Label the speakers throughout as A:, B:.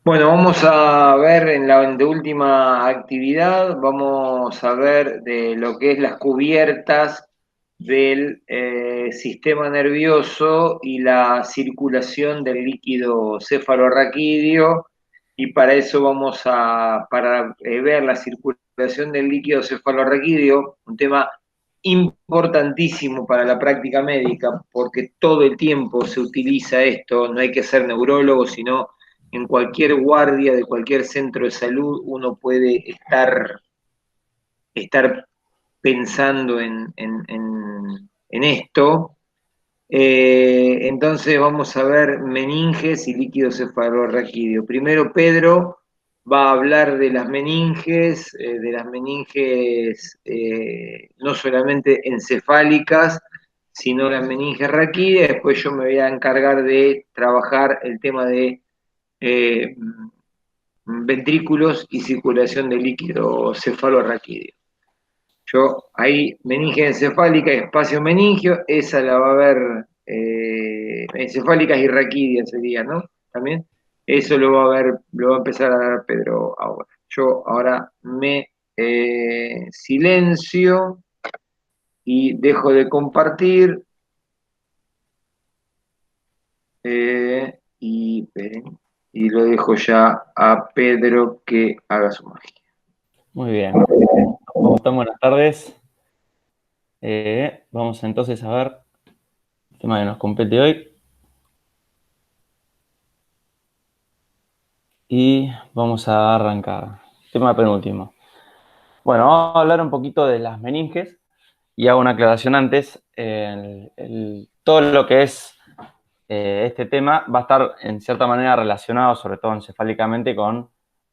A: Bueno, vamos a ver en la última actividad, vamos a ver de lo que es las cubiertas del sistema nervioso y la circulación del líquido cefalorraquídeo. Y para eso para ver la circulación del líquido cefalorraquídeo, un tema importantísimo para la práctica médica, porque todo el tiempo se utiliza esto, no hay que ser neurólogo, sino en cualquier guardia de cualquier centro de salud uno puede estar pensando en esto. Entonces vamos a ver meninges y líquido cefalorraquídeo. Primero Pedro va a hablar de las meninges no solamente encefálicas, sino las meninges raquídeas. Después yo me voy a encargar de trabajar el tema de eh, ventrículos y circulación de líquido cefalorraquídeo. Yo ahí, meninge encefálica y espacio meningio, esa la va a ver, encefálicas y raquídeas sería, ¿no? También, eso lo va a ver, lo va a empezar a dar Pedro ahora. Yo ahora me silencio y dejo de compartir esperen, y lo dejo ya a Pedro que haga su magia.
B: Muy bien. ¿Cómo están? Buenas tardes. Vamos entonces a ver el tema que nos compete hoy. Y vamos a arrancar. Tema penúltimo. Bueno, vamos a hablar un poquito de las meninges. Y hago una aclaración antes. Todo lo que es este tema va a estar en cierta manera relacionado, sobre todo encefálicamente, con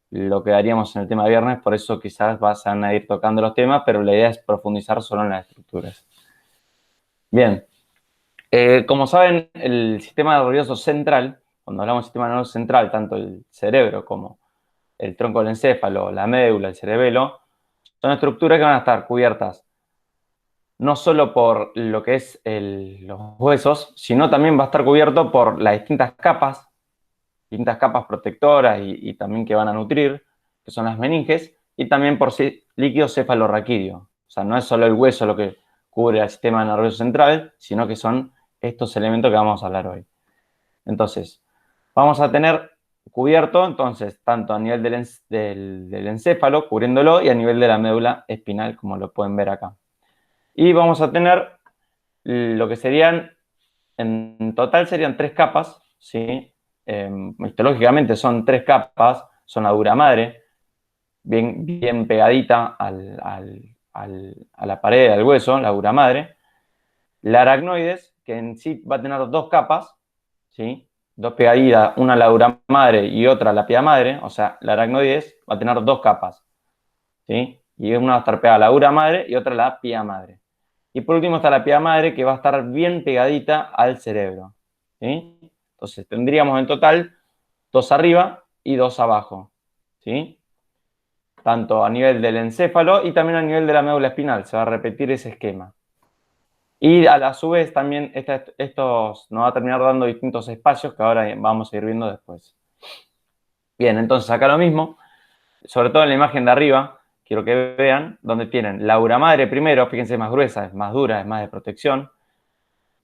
B: lo que haríamos en el tema de viernes. Por eso quizás van a ir tocando los temas, pero la idea es profundizar solo en las estructuras. Bien. Como saben, el sistema nervioso central, cuando hablamos de sistema nervioso central, tanto el cerebro como el tronco del encéfalo, la médula, el cerebelo, son estructuras que van a estar cubiertas no solo por lo que es los huesos, sino también va a estar cubierto por las distintas capas protectoras y también que van a nutrir, que son las meninges, y también por líquido cefalorraquídeo. O sea, no es solo el hueso lo que cubre el sistema nervioso central, sino que son estos elementos que vamos a hablar hoy. Entonces, vamos a tener cubierto, entonces, tanto a nivel del encéfalo, cubriéndolo, y a nivel de la médula espinal, como lo pueden ver acá. Y vamos a tener lo que serían, en total serían tres capas, ¿sí? Histológicamente son tres capas, son la dura madre, bien pegadita a la pared, al hueso, la dura madre. La aracnoides, que en sí va a tener dos capas, ¿sí? Dos pegaditas, una la dura madre y otra la pia madre, o sea, la aracnoides va a tener dos capas, ¿sí? Y una va a estar pegada a la dura madre y otra la pia madre. Y por último está la pia madre, que va a estar bien pegadita al cerebro, ¿sí? Entonces tendríamos en total dos arriba y dos abajo, ¿sí? Tanto a nivel del encéfalo y también a nivel de la médula espinal, se va a repetir ese esquema. Y a la su vez también estos nos va a terminar dando distintos espacios que ahora vamos a ir viendo después. Bien, entonces acá lo mismo, sobre todo en la imagen de arriba, quiero que vean, donde tienen la uramadre primero, fíjense, es más gruesa, es más dura, es más de protección.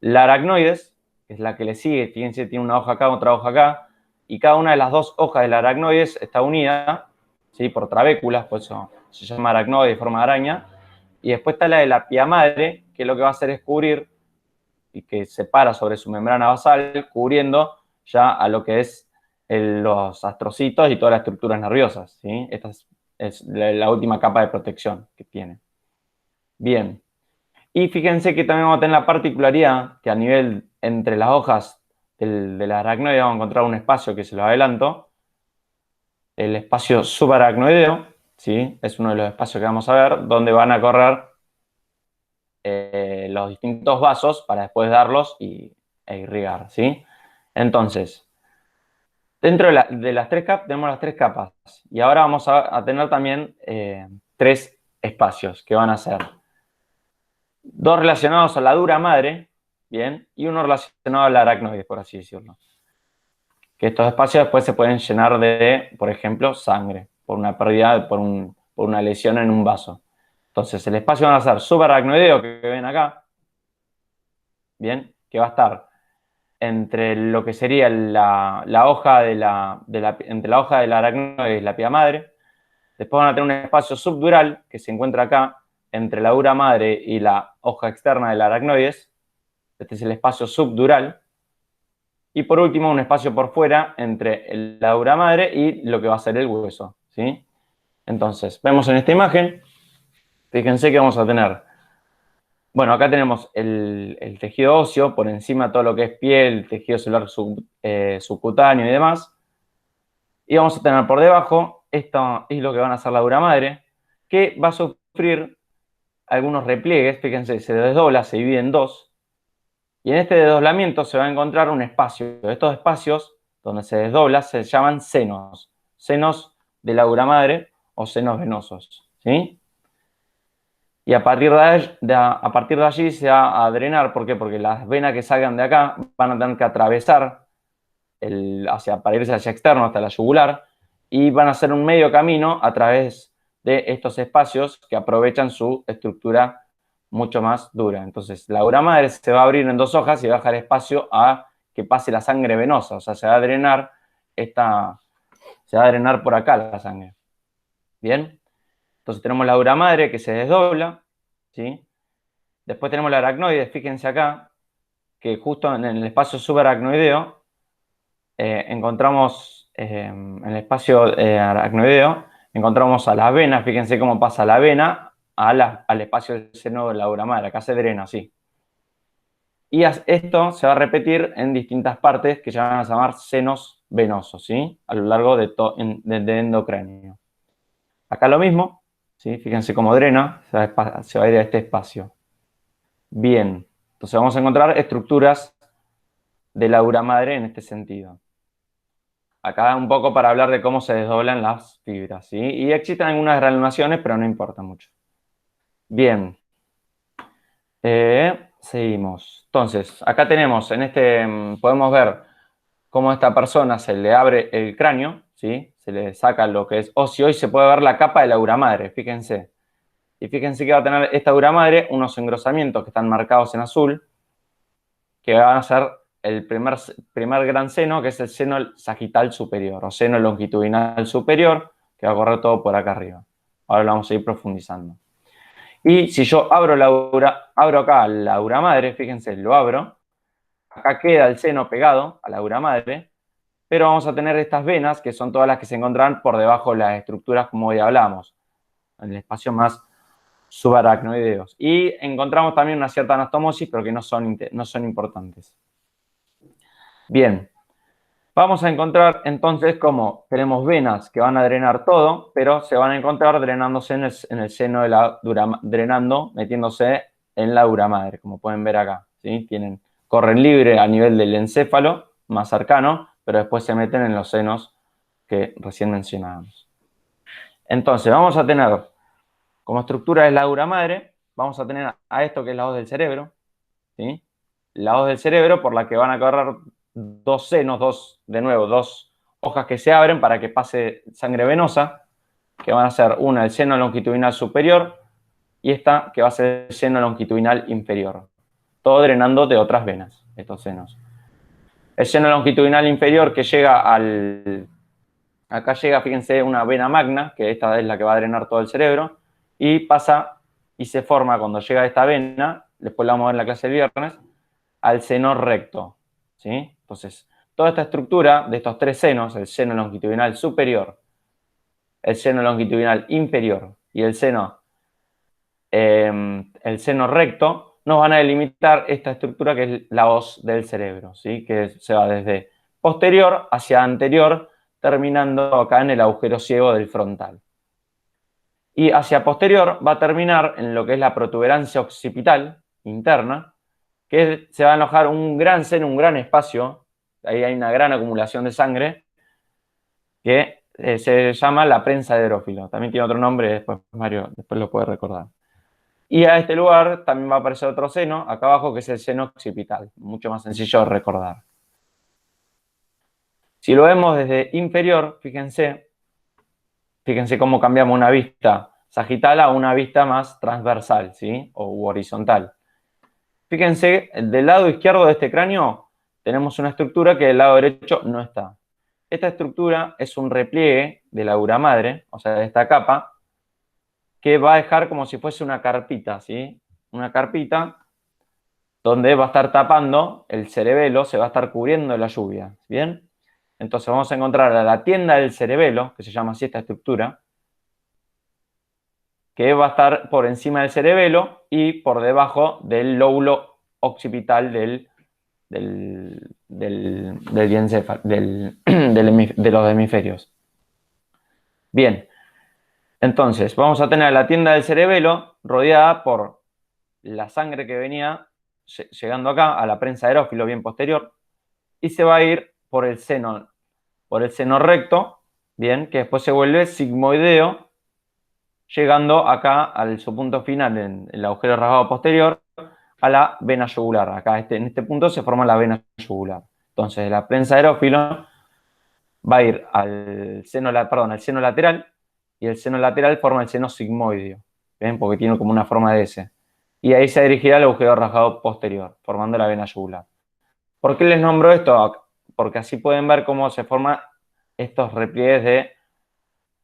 B: La aracnoides, que es la que le sigue, fíjense, tiene una hoja acá, otra hoja acá, y cada una de las dos hojas de la aracnoides está unida, ¿sí? Por trabéculas, por eso se llama aracnoide de forma de araña. Y después está la de la pia madre, que lo que va a hacer es cubrir y que se para sobre su membrana basal, cubriendo ya a lo que es los astrocitos y todas las estructuras nerviosas, ¿sí? Esta es la última capa de protección que tiene. Bien. Y fíjense que también vamos a tener la particularidad que a nivel entre las hojas de la aracnoide vamos a encontrar un espacio que se lo adelanto, el espacio subaracnoideo, ¿sí? Es uno de los espacios que vamos a ver, donde van a correr los distintos vasos para después darlos e irrigar, ¿sí? Entonces, dentro de las tres capas tenemos las tres capas y ahora vamos a tener también tres espacios que van a ser dos relacionados a la dura madre, bien, y uno relacionado a la aracnoide, por así decirlo. que estos espacios después se pueden llenar de, por ejemplo, sangre, por una pérdida, por una lesión en un vaso. Entonces, el espacio va a ser subaracnoideo, que ven acá, bien, que va a estar entre lo que sería la hoja entre la hoja del aracnoide y la pía madre. Después van a tener un espacio subdural que se encuentra acá entre la dura madre y la hoja externa del aracnoides. Este es el espacio subdural. Y por último, un espacio por fuera entre la dura madre y lo que va a ser el hueso, ¿sí? Entonces, vemos en esta imagen, fíjense que vamos a tener, bueno, acá tenemos el tejido óseo, por encima todo lo que es piel, tejido celular subcutáneo y demás. Y vamos a tener por debajo, esto es lo que van a hacer la dura madre, que va a sufrir algunos repliegues, fíjense, se desdobla, se divide en dos, y en este desdoblamiento se va a encontrar un espacio. Estos espacios donde se desdobla se llaman senos, senos de la dura madre o senos venosos, ¿sí? Y a partir de allí se va a drenar, ¿por qué? Porque las venas que salgan de acá van a tener que atravesar para irse hacia externo hasta la yugular, y van a hacer un medio camino a través de estos espacios que aprovechan su estructura mucho más dura. Entonces, la dura madre se va a abrir en dos hojas y va a dejar espacio a que pase la sangre venosa, o sea, se va a drenar por acá la sangre. ¿Bien? Entonces tenemos la dura madre que se desdobla, ¿sí? Después tenemos la aracnoide, fíjense acá, que justo en el espacio subaracnoideo encontramos, en el espacio aracnoideo, encontramos a las venas, fíjense cómo pasa la vena al espacio del seno de la dura madre, acá se drena así. Y esto se va a repetir en distintas partes que ya van a llamar senos venosos, ¿sí? A lo largo de endocráneo. Acá lo mismo, ¿sí? Fíjense cómo drena, se va a ir a este espacio. Bien, entonces vamos a encontrar estructuras de la dura madre en este sentido. Acá un poco para hablar de cómo se desdoblan las fibras, ¿sí? Y existen algunas granulaciones, pero no importa mucho. Bien. Seguimos. Entonces, acá tenemos, podemos ver cómo a esta persona se le abre el cráneo, ¿sí? Se le saca lo que es óseo y se puede ver la capa de la dura madre, fíjense. Y fíjense que va a tener esta dura madre unos engrosamientos que están marcados en azul, que van a ser el primer gran seno, que es el seno sagital superior, o seno longitudinal superior, que va a correr todo por acá arriba. Ahora lo vamos a ir profundizando. Y si yo abro acá la dura madre, fíjense, lo abro, acá queda el seno pegado a la dura madre, pero vamos a tener estas venas, que son todas las que se encontrarán por debajo de las estructuras, como hoy hablamos, en el espacio más subaracnoideos. Y encontramos también una cierta anastomosis, pero que no son importantes. Bien, vamos a encontrar entonces cómo tenemos venas que van a drenar todo, pero se van a encontrar drenándose en el seno de la metiéndose en la dura madre, como pueden ver acá, ¿sí? Corren libre a nivel del encéfalo, más cercano, pero después se meten en los senos que recién mencionábamos. Entonces, vamos a tener como estructura de la dura madre, vamos a tener a esto que es la hoz del cerebro, ¿sí? La hoz del cerebro por la que van a correr dos senos, dos hojas que se abren para que pase sangre venosa, que van a ser una el seno longitudinal superior y esta que va a ser el seno longitudinal inferior. Todo drenando de otras venas, estos senos. El seno longitudinal inferior que llega acá llega, fíjense, una vena magna, que esta es la que va a drenar todo el cerebro, y pasa y se forma cuando llega esta vena, después la vamos a ver en la clase del viernes, al seno recto, ¿sí? Entonces, toda esta estructura de estos tres senos, el seno longitudinal superior, el seno longitudinal inferior y el seno recto, nos van a delimitar esta estructura que es la hoz del cerebro, ¿sí? Que se va desde posterior hacia anterior, terminando acá en el agujero ciego del frontal. Y hacia posterior va a terminar en lo que es la protuberancia occipital interna, que se va a alojar un gran seno, un gran espacio, ahí hay una gran acumulación de sangre, que se llama la prensa de Hidrófilo. También tiene otro nombre, después Mario después lo puede recordar. Y a este lugar también va a aparecer otro seno, acá abajo, que es el seno occipital, mucho más sencillo de recordar. Si lo vemos desde inferior, fíjense cómo cambiamos una vista sagital a una vista más transversal, ¿sí? O horizontal. Fíjense, del lado izquierdo de este cráneo tenemos una estructura que del lado derecho no está. Esta estructura es un repliegue de la dura madre, o sea, de esta capa, que va a dejar como si fuese una carpita, ¿sí? Una carpita donde va a estar tapando el cerebelo, se va a estar cubriendo de la lluvia, ¿bien? Entonces vamos a encontrar a la tienda del cerebelo, que se llama así esta estructura, que va a estar por encima del cerebelo y por debajo del lóbulo occipital de los hemisferios. Bien, entonces vamos a tener la tienda del cerebelo rodeada por la sangre que venía llegando acá a la prensa aerófilo bien posterior y se va a ir por el seno recto, bien, que después se vuelve sigmoideo, llegando acá al su punto final en el agujero rasgado posterior a la vena yugular. Acá en este punto se forma la vena yugular. Entonces la prensa aerófilo va a ir al seno lateral y el seno lateral forma el seno sigmoideo, ¿ven? Porque tiene como una forma de S. Y ahí se dirigirá al agujero rasgado posterior, formando la vena yugular. ¿Por qué les nombro esto? Porque así pueden ver cómo se forman estos repliegues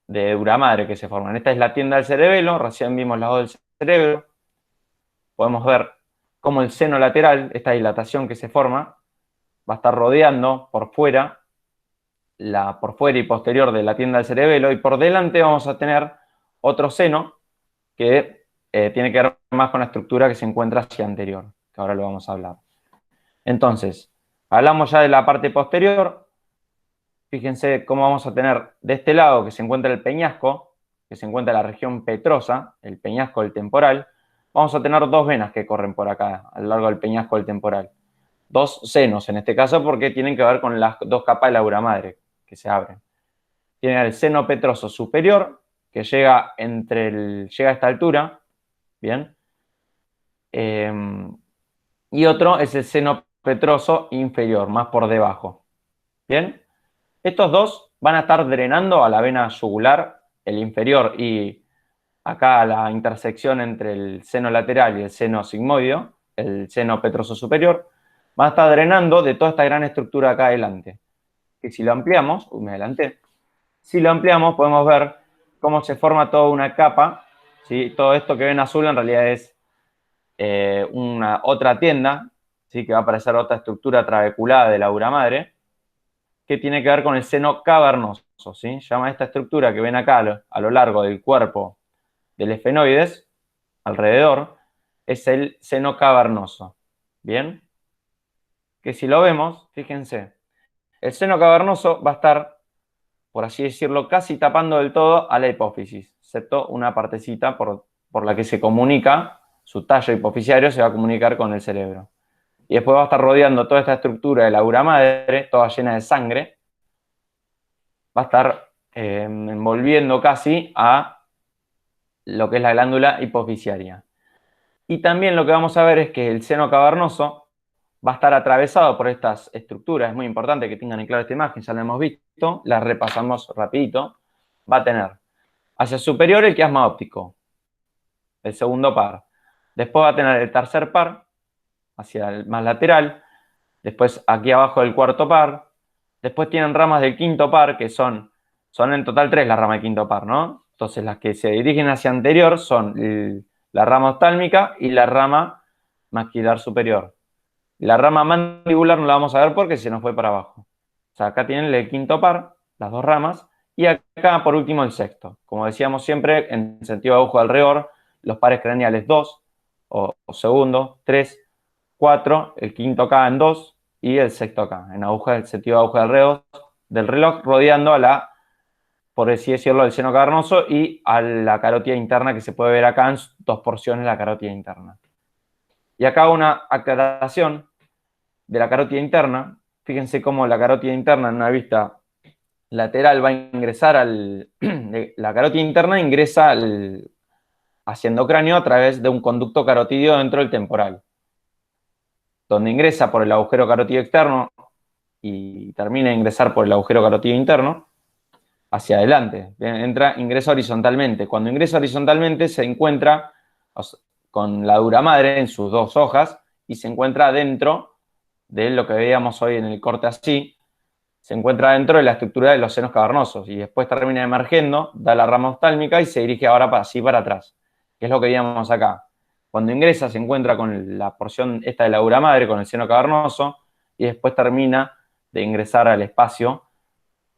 B: de dura madre que se forman. Esta es la tienda del cerebelo, recién vimos la voz del cerebro. Podemos ver cómo el seno lateral, esta dilatación que se forma, va a estar rodeando por fuera y posterior de la tienda del cerebelo, y por delante vamos a tener otro seno que tiene que ver más con la estructura que se encuentra hacia anterior, que ahora lo vamos a hablar. Entonces, hablamos ya de la parte posterior. Fíjense cómo vamos a tener de este lado que se encuentra el peñasco, que se encuentra la región petrosa, el peñasco del temporal. Vamos a tener dos venas que corren por acá, a lo largo del peñasco del temporal. Dos senos en este caso, porque tienen que ver con las dos capas de la dura madre que se abren. Tiene el seno petroso superior, que llega a esta altura, ¿bien? Y otro es el seno petroso inferior, más por debajo, ¿bien? Estos dos van a estar drenando a la vena yugular, el inferior, y acá a la intersección entre el seno lateral y el seno sigmoideo, el seno petroso superior, van a estar drenando de toda esta gran estructura acá adelante. Y si lo ampliamos, me adelanté, si lo ampliamos podemos ver cómo se forma toda una capa, ¿sí? Todo esto que ven azul en realidad es una otra tienda, ¿sí? Que va a aparecer otra estructura trabeculada de la dura madre, que tiene que ver con el seno cavernoso, ¿sí? Llama esta estructura que ven acá a lo largo del cuerpo del esfenoides, alrededor, es el seno cavernoso, ¿bien? Que si lo vemos, fíjense, el seno cavernoso va a estar, por así decirlo, casi tapando del todo a la hipófisis, excepto una partecita por la que se comunica, su tallo hipoficiario se va a comunicar con el cerebro. Y después va a estar rodeando toda esta estructura de la dura madre, toda llena de sangre, va a estar envolviendo casi a lo que es la glándula hipoficiaria. Y también lo que vamos a ver es que el seno cavernoso va a estar atravesado por estas estructuras. Es muy importante que tengan en claro esta imagen, ya la hemos visto, la repasamos rapidito. Va a tener hacia superior el quiasma óptico, el segundo par. Después va a tener el tercer par, hacia el más lateral. Después aquí abajo el cuarto par. Después tienen ramas del quinto par, que son en total tres las ramas del quinto par, ¿no? Entonces las que se dirigen hacia anterior son la rama oftálmica y la rama maxilar superior. La rama mandibular no la vamos a ver porque se nos fue para abajo. O sea, acá tienen el quinto par, las dos ramas, y acá por último el sexto. Como decíamos siempre, en sentido de aguja alrededor, los pares craneales 2, o segundo, 3, 4, el quinto acá en 2 y el sexto acá, en aguja, el sentido de aguja del reloj, rodeando a la, por así decirlo, el seno cavernoso y a la carótida interna que se puede ver acá en dos porciones de la carótida interna. Y acá una aclaración de la carótida interna. Fíjense cómo la carótida interna en una vista lateral va a ingresar la carótida interna ingresa hacia endocráneo a través de un conducto carotídeo dentro del temporal, donde ingresa por el agujero carotídeo externo y termina de ingresar por el agujero carotídeo interno hacia adelante. Ingresa horizontalmente. Cuando ingresa horizontalmente se encuentra con la dura madre en sus dos hojas y se encuentra dentro de lo que veíamos hoy en el corte así, se encuentra dentro de la estructura de los senos cavernosos y después termina emergiendo, da la rama oftálmica y se dirige ahora así para atrás, que es lo que veíamos acá. Cuando ingresa se encuentra con la porción esta de la dura madre, con el seno cavernoso, y después termina de ingresar al espacio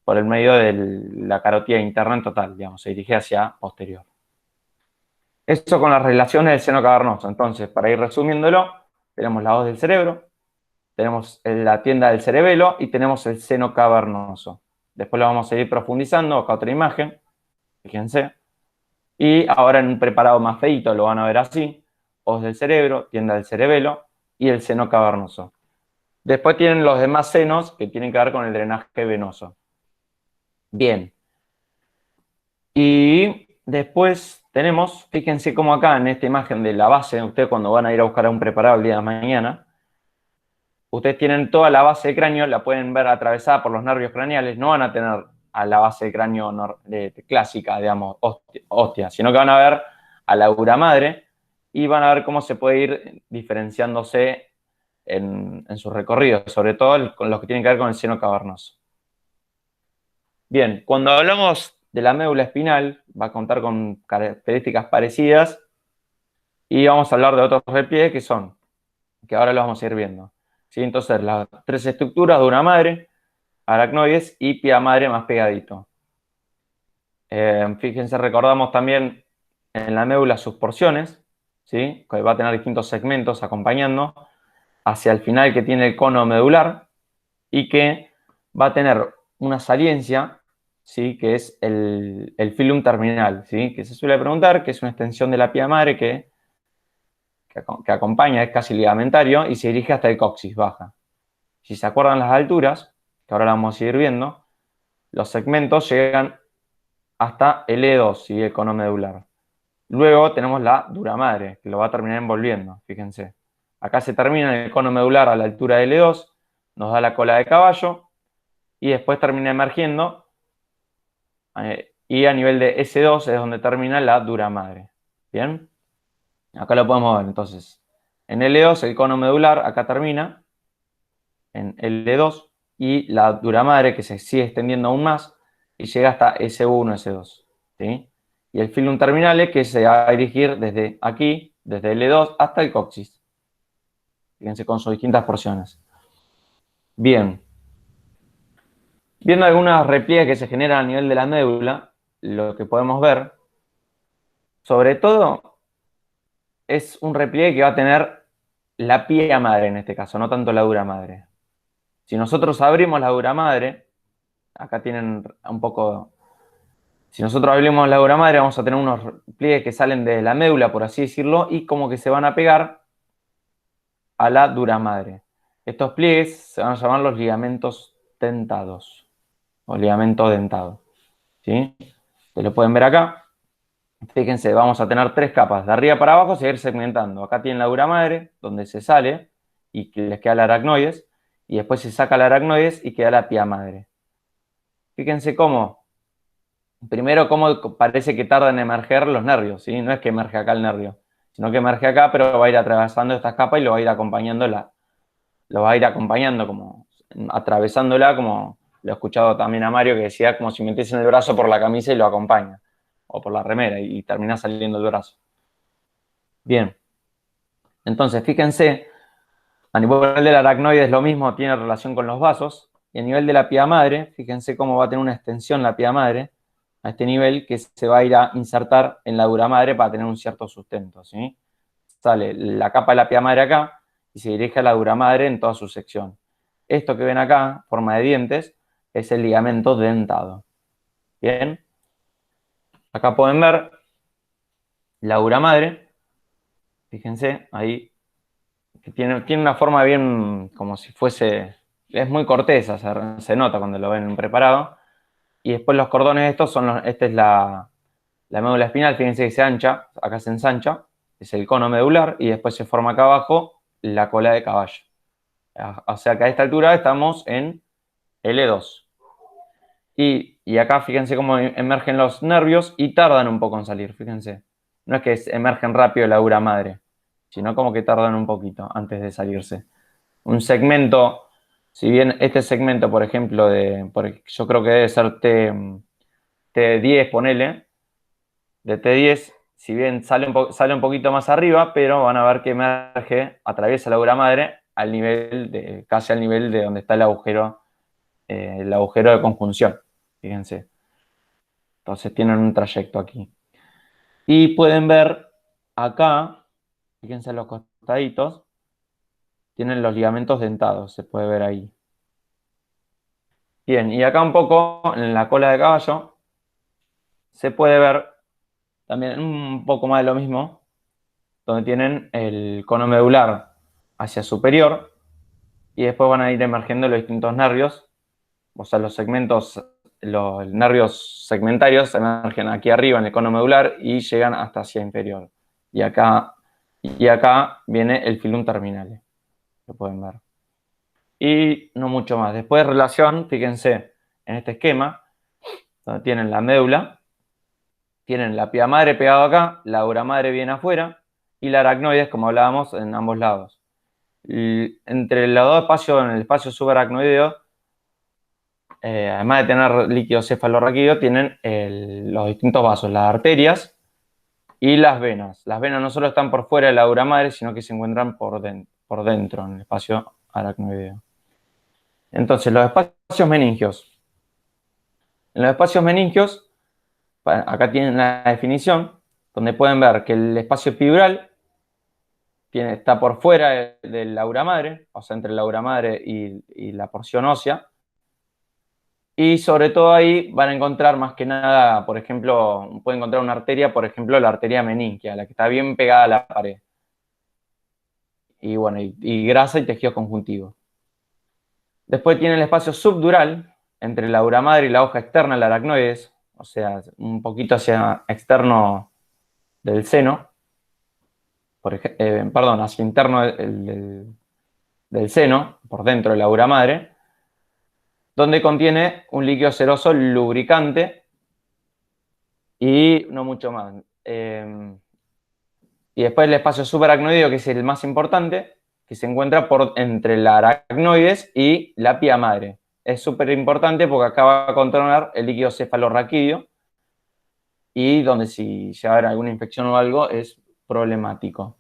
B: por el medio de la carotida interna en total, digamos, se dirige hacia posterior. Eso con las relaciones del seno cavernoso. Entonces, para ir resumiéndolo, tenemos la hoz del cerebro, tenemos la tienda del cerebelo y tenemos el seno cavernoso. Después lo vamos a seguir profundizando, acá otra imagen, fíjense. Y ahora en un preparado más feito lo van a ver así, hoz del cerebro, tienda del cerebelo y el seno cavernoso. Después tienen los demás senos que tienen que ver con el drenaje venoso. Bien. Y después tenemos, fíjense cómo acá en esta imagen de la base, ustedes cuando van a ir a buscar a un preparado el día de mañana, ustedes tienen toda la base del cráneo, la pueden ver atravesada por los nervios craneales, no van a tener a la base del cráneo clásica, digamos, hostia, sino que van a ver a la dura madre y van a ver cómo se puede ir diferenciándose en su recorrido, sobre todo con los que tienen que ver con el seno cavernoso. Bien, cuando hablamos de la médula espinal, va a contar con características parecidas y vamos a hablar de otros repliegues que ahora los vamos a ir viendo. ¿Sí? Entonces, las tres estructuras, dura madre, aracnoides y pía madre más pegadito. Fíjense, recordamos también en la médula sus porciones, ¿sí? Que va a tener distintos segmentos acompañando hacia el final que tiene el cono medular y que va a tener una saliencia, ¿sí? Que es el filum terminal, ¿sí? Que se suele preguntar, que es una extensión de la pía madre que acompaña, es casi ligamentario y se dirige hasta el coxis, baja. Si se acuerdan las alturas, que ahora las vamos a ir viendo, los segmentos llegan hasta el E2, ¿sí? El cono medular. Luego tenemos la dura madre, que lo va a terminar envolviendo, fíjense. Acá se termina en el cono medular a la altura del E2, nos da la cola de caballo y después termina emergiendo y a nivel de S2 es donde termina la dura madre. ¿Bien? Acá lo podemos ver entonces. En L2 el cono medular acá termina, en L2, y la dura madre que se sigue extendiendo aún más y llega hasta S1, S2. ¿Sí? Y el filum terminale que se va a dirigir desde aquí, desde L2 hasta el coxis. Fíjense con sus distintas porciones. Bien. Viendo algunas repliegues que se generan a nivel de la médula, lo que podemos ver, sobre todo, es un repliegue que va a tener la pía madre en este caso, no tanto la dura madre. Si nosotros abrimos la dura madre, acá tienen un poco. Si nosotros abrimos la dura madre, vamos a tener unos pliegues que salen de la médula, por así decirlo, y como que se van a pegar a la dura madre. Estos pliegues se van a llamar los ligamentos dentados o ligamento dentado. ¿Sí? Ustedes lo pueden ver acá. Fíjense, vamos a tener tres capas. De arriba para abajo seguir segmentando. Acá tienen la dura madre, donde se sale y que les queda el aracnoides. Y después se saca el aracnoides y queda la pía madre. Fíjense cómo. Primero, cómo parece que tarda en emerger los nervios, ¿sí? No es que emerge acá el nervio, sino que emerge acá, pero va a ir atravesando estas capas y lo va a ir acompañando como atravesándola, como lo he escuchado también a Mario que decía como si metiesen el brazo por la camisa y lo acompaña, o por la remera, y termina saliendo el brazo. Bien. Entonces, fíjense, a nivel del aracnoide es lo mismo, tiene relación con los vasos, y a nivel de la pía madre, fíjense cómo va a tener una extensión la pía madre, a este nivel que se va a ir a insertar en la dura madre para tener un cierto sustento, ¿sí? Sale la capa de la pía madre acá y se dirige a la dura madre en toda su sección. Esto que ven acá, forma de dientes, es el ligamento dentado. Bien. Acá pueden ver la dura madre. Fíjense, ahí, que tiene una forma bien como si fuese, es muy corteza, se nota cuando lo ven en un preparado. Y después los cordones estos esta es la médula espinal, fíjense que se ancha, acá se ensancha, es el cono medular, y después se forma acá abajo la cola de caballo. O sea que a esta altura estamos en L2. Y acá fíjense cómo emergen los nervios y tardan un poco en salir, fíjense. No es que emergen rápido la dura madre, sino como que tardan un poquito antes de salirse. Un segmento, si bien este segmento, por ejemplo, yo creo que debe ser T10, ponele, de T10, si bien sale un poquito más arriba, pero van a ver que emerge, atraviesa la dura madre casi al nivel de donde está el agujero de conjunción, fíjense. Entonces tienen un trayecto aquí. Y pueden ver acá, fíjense los costaditos, tienen los ligamentos dentados, se puede ver ahí. Bien, y acá un poco en la cola de caballo se puede ver también un poco más de lo mismo, donde tienen el cono medular hacia superior y después van a ir emergiendo los distintos nervios, o sea, los nervios segmentarios emergen aquí arriba en el cono medular y llegan hasta hacia inferior. Y acá viene el filum terminale, lo pueden ver. Y no mucho más. Después de relación, fíjense en este esquema, donde tienen la médula, tienen la pía madre pegado acá, la dura madre viene afuera, y la aracnoides, como hablábamos, en ambos lados. Y entre los dos espacios, en el espacio subaracnoideo, además de tener líquido cefalorraquídeo, tienen los distintos vasos, las arterias y las venas. Las venas no solo están por fuera de la dura madre, sino que se encuentran por dentro, en el espacio aracnoideo. Entonces, los espacios meningios. En los espacios meningios, acá tienen la definición, donde pueden ver que el espacio epidural está por fuera de la dura madre, o sea, entre la dura madre y la porción ósea. Y sobre todo ahí van a encontrar más que nada, por ejemplo, pueden encontrar una arteria, por ejemplo, la arteria meningia, la que está bien pegada a la pared. Y bueno, y grasa y tejido conjuntivo. Después tiene el espacio subdural, entre la dura madre y la hoja externa del aracnoides, o sea, un poquito hacia externo del seno, perdón, hacia interno del seno, por dentro de la dura madre, donde contiene un líquido seroso lubricante y no mucho más. Y después el espacio subaracnoideo, que es el más importante, que se encuentra entre la aracnoides y la pía madre. Es súper importante porque acá va a controlar el líquido cefalorraquídeo y donde si llega a haber alguna infección o algo es problemático.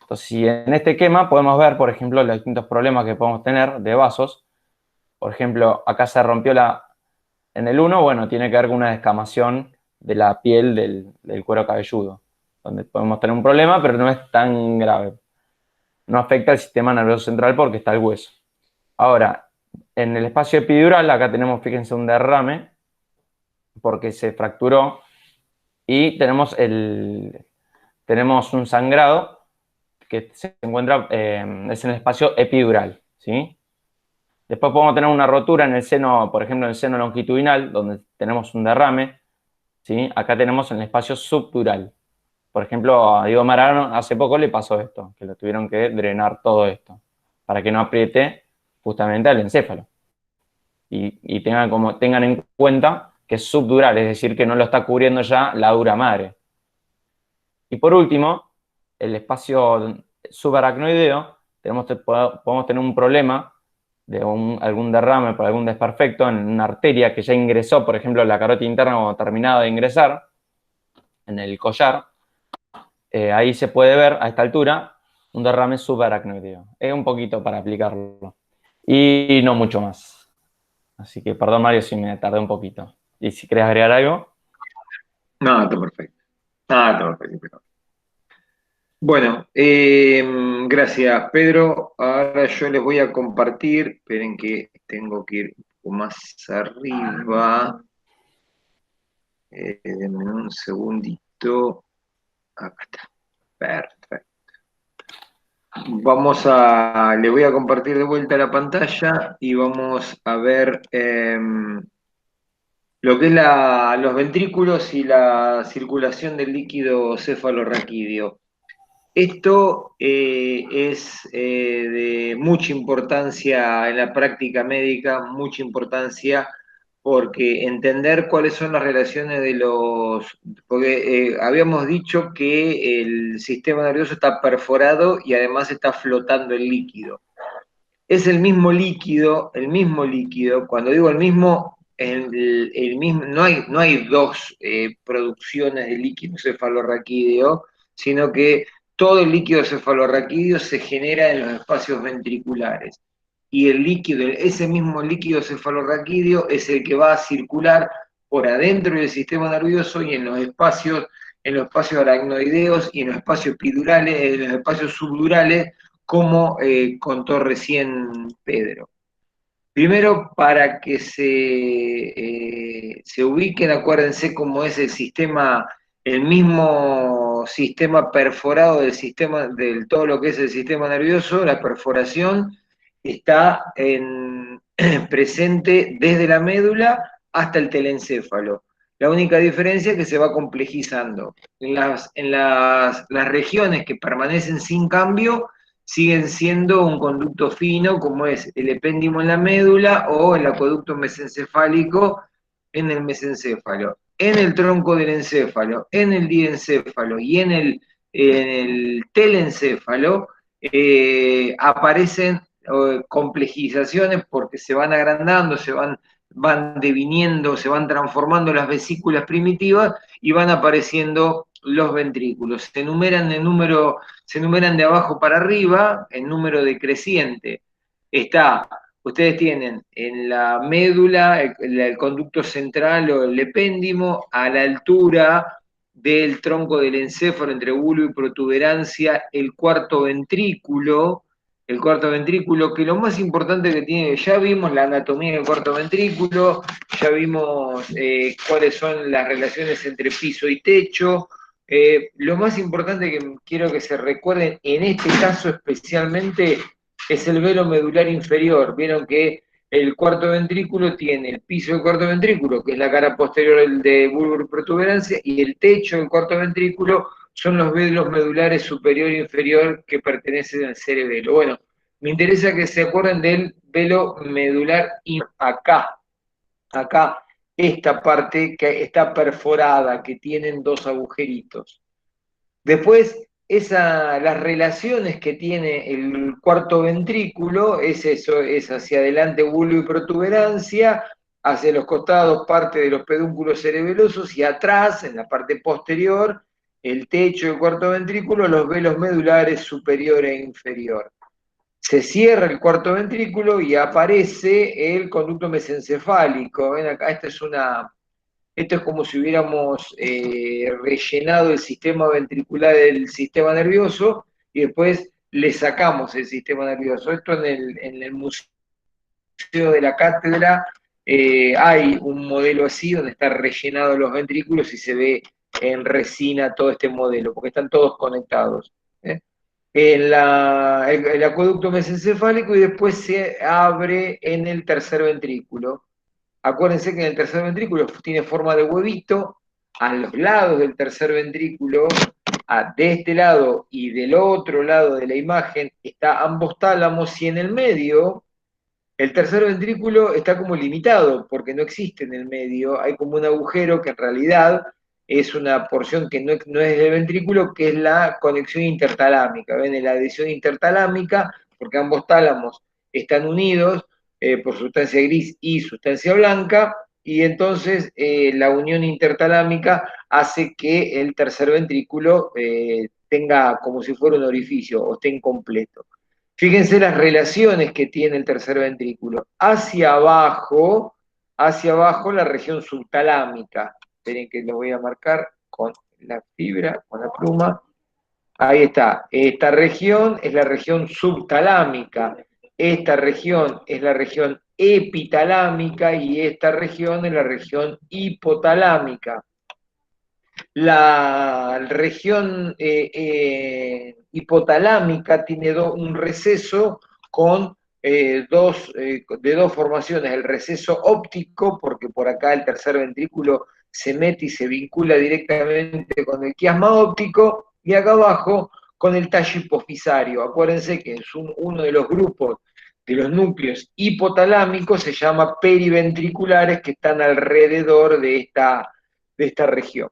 B: Entonces, si en este esquema podemos ver, por ejemplo, los distintos problemas que podemos tener de vasos. Por ejemplo, acá se rompió en el 1, bueno, tiene que ver con una descamación de la piel del cuero cabelludo, donde podemos tener un problema, pero no es tan grave. No afecta al sistema nervioso central porque está el hueso. Ahora, en el espacio epidural, acá tenemos, fíjense, un derrame, porque se fracturó, y tenemos un sangrado que se encuentra, es en el espacio epidural, ¿sí? Después podemos tener una rotura en el seno, por ejemplo, en el seno longitudinal, donde tenemos un derrame, ¿sí? Acá tenemos en el espacio subdural. Por ejemplo, a Diego Maradona hace poco le pasó esto, que lo tuvieron que drenar todo esto, para que no apriete justamente al encéfalo. Y tengan en cuenta que es subdural, es decir, que no lo está cubriendo ya la dura madre. Y por último, el espacio subaracnoideo, podemos tener un problema de algún derrame por algún desperfecto en una arteria que ya ingresó, por ejemplo, la carótida interna cuando terminado de ingresar, en el collar. Ahí se puede ver a esta altura un derrame subaracnoideo. Es un poquito para aplicarlo. Y no mucho más. Así que perdón, Mario, si me tardé un poquito. Y si querés agregar algo.
A: No, está perfecto. Ah, está perfecto. Bueno, gracias, Pedro. Ahora yo les voy a compartir. Esperen que tengo que ir un poco más arriba. Denme un segundito. Acá está. Perfecto. Le voy a compartir de vuelta la pantalla y vamos a ver lo que es los ventrículos y la circulación del líquido cefalorraquídeo. Esto es de mucha importancia en la práctica médica, mucha importancia porque entender cuáles son las relaciones de los... Porque habíamos dicho que el sistema nervioso está perforado y además está flotando el líquido. Es el mismo líquido, cuando digo el mismo, el mismo no hay dos producciones de líquido cefalorraquídeo, sino que todo el líquido cefalorraquídeo se genera en los espacios ventriculares. Y el líquido, ese mismo líquido cefalorraquídeo es el que va a circular por adentro del sistema nervioso y en los espacios aracnoideos y en los espacios epidurales, en los espacios subdurales, como contó recién Pedro. Primero, para que se ubiquen, acuérdense cómo es el sistema, el mismo sistema perforado del sistema, del todo lo que es el sistema nervioso, la perforación está presente desde la médula hasta el telencéfalo. La única diferencia es que se va complejizando. Las regiones que permanecen sin cambio siguen siendo un conducto fino, como es el epéndimo en la médula o el acueducto mesencefálico en el mesencéfalo. En el tronco del encéfalo, en el diencéfalo y en el telencéfalo aparecen complejizaciones porque se van agrandando, van deviniendo, se van transformando las vesículas primitivas y van apareciendo los ventrículos. Se enumeran de abajo para arriba en número decreciente. Ustedes tienen en la médula el conducto central o el epéndimo a la altura del tronco del encéfalo entre bulbo y protuberancia, el cuarto ventrículo, que lo más importante que tiene, ya vimos la anatomía del cuarto ventrículo, ya vimos cuáles son las relaciones entre piso y techo. Lo más importante que quiero que se recuerden en este caso especialmente es el velo medular inferior. Vieron que el cuarto ventrículo tiene el piso del cuarto ventrículo, que es la cara posterior de bulbo y protuberancia, y el techo del cuarto ventrículo son los velos medulares superior e inferior que pertenecen al cerebelo. Bueno, me interesa que se acuerden del velo medular acá, esta parte que está perforada, que tienen dos agujeritos. Después, las relaciones que tiene el cuarto ventrículo es eso, es hacia adelante bulbo y protuberancia, hacia los costados parte de los pedúnculos cerebelosos y atrás, en la parte posterior, el techo del cuarto ventrículo, los velos medulares superior e inferior. Se cierra el cuarto ventrículo y aparece el conducto mesencefálico. Ven acá, esto es como si hubiéramos rellenado el sistema ventricular del sistema nervioso y después le sacamos el sistema nervioso. Esto en el Museo de la Cátedra hay un modelo así donde están rellenados los ventrículos y se ve en resina todo este modelo, porque están todos conectados. ¿Eh? El acueducto mesencefálico y después se abre en el tercer ventrículo. Acuérdense que en el tercer ventrículo tiene forma de huevito, a los lados del tercer ventrículo, de este lado y del otro lado de la imagen, está ambos tálamos y en el medio, el tercer ventrículo está como limitado, porque no existe en el medio, hay como un agujero que en realidad es una porción que no es del ventrículo, que es la conexión intertalámica. ¿Ven? La adhesión intertalámica, porque ambos tálamos están unidos por sustancia gris y sustancia blanca, y entonces la unión intertalámica hace que el tercer ventrículo tenga como si fuera un orificio o esté incompleto. Fíjense las relaciones que tiene el tercer ventrículo. Hacia abajo la región subtalámica. Esperen que lo voy a marcar con la fibra, con la pluma. Ahí está. Esta región es la región subtalámica. Esta región es la región epitalámica y esta región es la región hipotalámica. La región hipotalámica tiene un receso con de dos formaciones, el receso óptico, porque por acá el tercer ventrículo se mete y se vincula directamente con el quiasma óptico, y acá abajo con el tallo hipofisario. Acuérdense que es uno de los grupos de los núcleos hipotalámicos, se llama periventriculares, que están alrededor de esta región.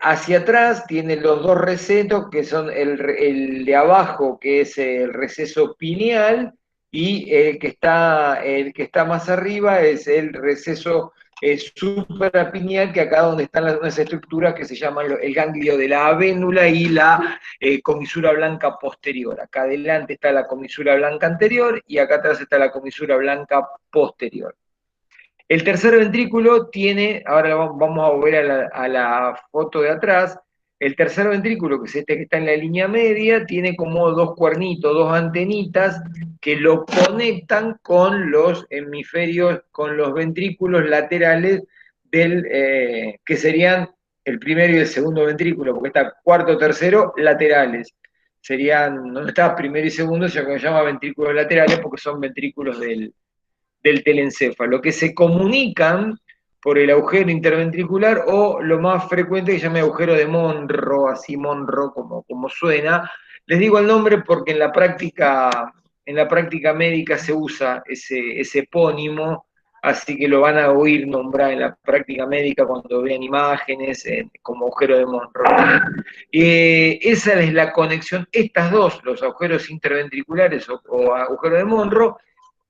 A: Hacia atrás tiene los dos recetos, que son el de abajo, que es el receso pineal, y el que está más arriba es el receso suprapineal, que acá donde están unas estructuras que se llaman el ganglio de la avénula y la comisura blanca posterior. Acá adelante está la comisura blanca anterior y acá atrás está la comisura blanca posterior. El tercer ventrículo tiene, ahora vamos a volver a la foto de atrás, el tercer ventrículo, que es este que está en la línea media, tiene como dos cuernitos, dos antenitas que lo conectan con los hemisferios, con los ventrículos laterales que serían el primero y el segundo ventrículo, porque está cuarto, tercero, laterales. Serían, no está primero y segundo, ya que se llama ventrículos laterales porque son ventrículos del telencéfalo, que se comunican por el agujero interventricular o lo más frecuente que se llama agujero de Monro, así Monro como suena. Les digo el nombre porque en la práctica médica se usa ese epónimo, así que lo van a oír nombrar en la práctica médica cuando vean imágenes como agujero de Monro. Esa es la conexión, estas dos, los agujeros interventriculares o agujero de Monro,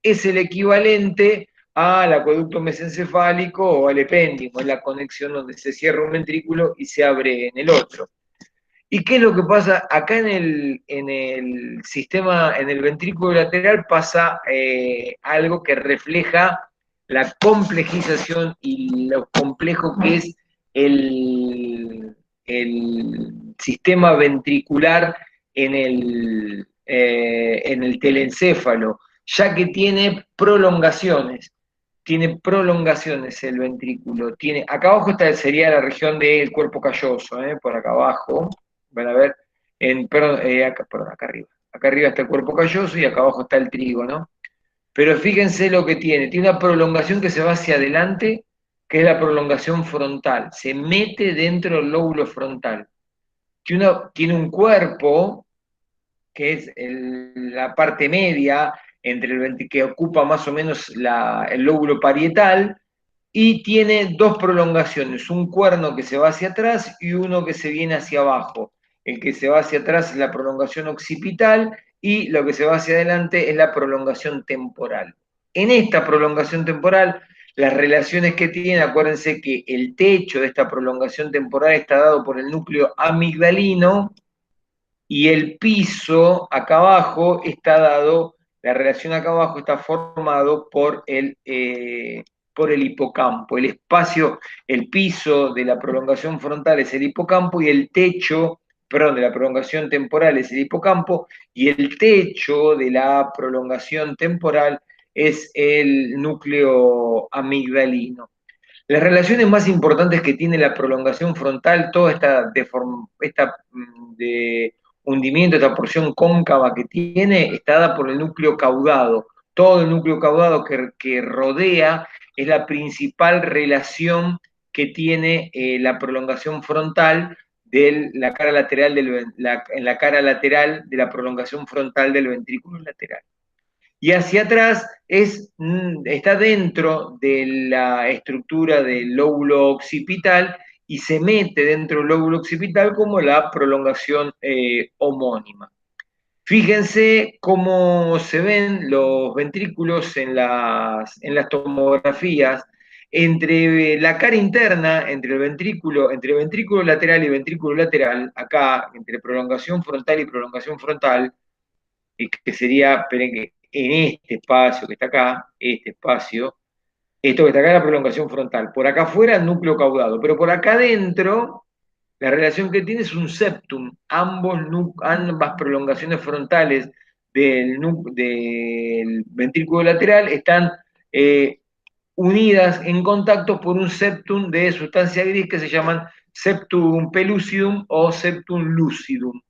A: es el equivalente al acueducto mesencefálico o al epéndimo, es la conexión donde se cierra un ventrículo y se abre en el otro. ¿Y qué es lo que pasa? Acá en el sistema, en el ventrículo lateral pasa algo que refleja la complejización y lo complejo que es el sistema ventricular en el telencéfalo, ya que tiene prolongaciones el ventrículo. Acá abajo sería la región del cuerpo calloso, por acá abajo, van a ver, perdón, acá arriba. Acá arriba está el cuerpo calloso y acá abajo está el trígono. Pero fíjense lo que tiene una prolongación que se va hacia adelante, que es la prolongación frontal, se mete dentro del lóbulo frontal. Tiene un cuerpo que es la parte media, que ocupa más o menos el lóbulo parietal, y tiene dos prolongaciones, un cuerno que se va hacia atrás y uno que se viene hacia abajo. El que se va hacia atrás es la prolongación occipital y lo que se va hacia adelante es la prolongación temporal. En esta prolongación temporal, las relaciones que tiene, acuérdense que el techo de esta prolongación temporal está dado por el núcleo amigdalino, y el piso acá abajo está dado, la relación acá abajo está formado por el hipocampo. El espacio, el piso de la prolongación frontal es el hipocampo y el techo, perdón, de la prolongación temporal es el hipocampo y el techo de la prolongación temporal es el núcleo amigdalino. Las relaciones más importantes que tiene la prolongación frontal, toda de hundimiento, esta porción cóncava que tiene, está dada por el núcleo caudado. Todo el núcleo caudado que rodea es la principal relación que tiene la prolongación frontal de la cara lateral en la cara lateral de la prolongación frontal del ventrículo lateral. Y hacia atrás está dentro de la estructura del lóbulo occipital y se mete dentro del lóbulo occipital como la prolongación homónima. Fíjense cómo se ven los ventrículos en las tomografías. Entre la cara interna, entre el ventrículo lateral y ventrículo lateral, acá, entre prolongación frontal y prolongación frontal, que sería en este espacio que está acá, este espacio, esto que está acá es la prolongación frontal. Por acá afuera el núcleo caudado, pero por acá adentro la relación que tiene es un septum. Ambas prolongaciones frontales del ventrículo lateral están unidas en contacto por un septum de sustancia gris que se llaman septum pellucidum o septum lucidum.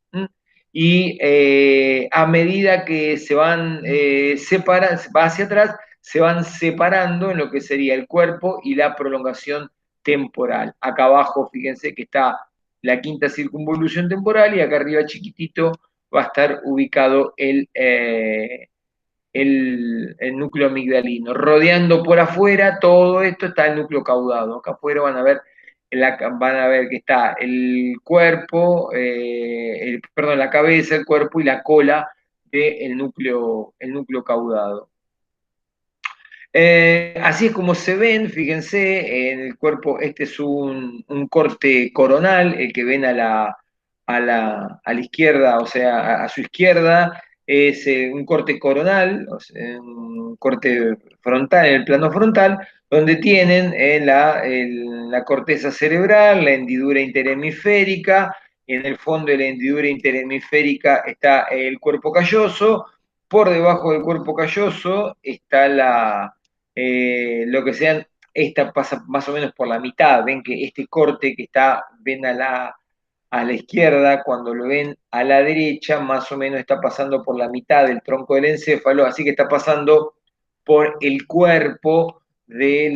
A: Y a medida que se van separando, va hacia atrás, se van separando en lo que sería el cuerpo y la prolongación temporal. Acá abajo, fíjense que está la quinta circunvolución temporal, y acá arriba chiquitito va a estar ubicado el núcleo amigdalino. Rodeando por afuera todo esto está el núcleo caudado. Acá afuera van a ver que está el cuerpo, perdón, la cabeza, el cuerpo y la cola del el núcleo caudado. Así es como se ven, fíjense, en el cuerpo, este es un corte coronal, el que ven a la izquierda, o sea, a su izquierda, es un corte coronal, o sea, un corte frontal, en el plano frontal, donde tienen la corteza cerebral, la hendidura interhemisférica, en el fondo de la hendidura interhemisférica está el cuerpo calloso, por debajo del cuerpo calloso está lo que sean, esta pasa más o menos por la mitad. Ven que este corte que está, ven a la izquierda, cuando lo ven a la derecha, más o menos está pasando por la mitad del tronco del encéfalo, así que está pasando por el cuerpo de